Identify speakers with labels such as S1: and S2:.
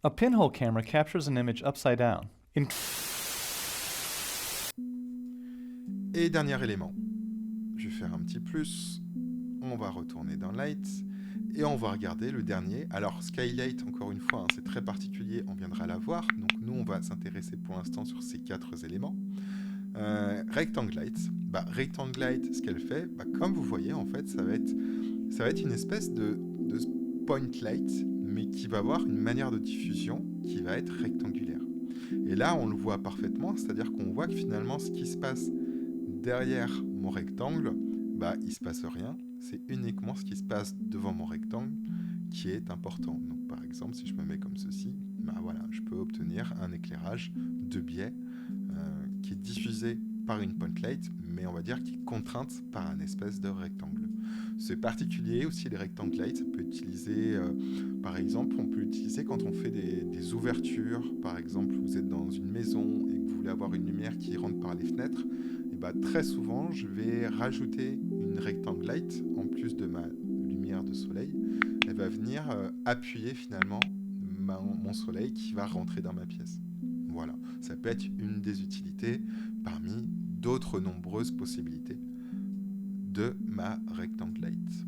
S1: A pinhole camera captures an image upside down.
S2: Et dernier élément, je vais faire un petit plus, on va retourner dans Light, et on va regarder le dernier. Alors Skylight, encore une fois, hein, c'est très particulier, on viendra la voir, donc nous on va s'intéresser pour l'instant sur ces 4 éléments. Rectangle Light, Rectangle Light, ce qu'elle fait, comme vous voyez, en fait, ça va être une espèce de point light, mais qui va avoir une manière de diffusion qui va être rectangulaire. Et là, on le voit parfaitement, c'est-à-dire qu'on voit que finalement, ce qui se passe derrière mon rectangle, il se passe rien. C'est uniquement ce qui se passe devant mon rectangle qui est important. Donc, par exemple, si je me mets comme ceci, voilà, je peux obtenir un éclairage de biais qui est diffusé par une point light, mais on va dire qui est contrainte par un espèce de rectangle. C'est particulier aussi les rectangle lights, ça peut utiliser, par exemple, on peut l'utiliser quand on fait des ouvertures, par exemple, vous êtes dans une maison et que vous voulez avoir une lumière qui rentre par les fenêtres, et très souvent, je vais rajouter une rectangle light en plus de ma lumière de soleil. Elle va venir appuyer finalement mon soleil qui va rentrer dans ma pièce. Voilà, ça peut être une des utilités parmi d'autres nombreuses possibilités de ma rectangle light.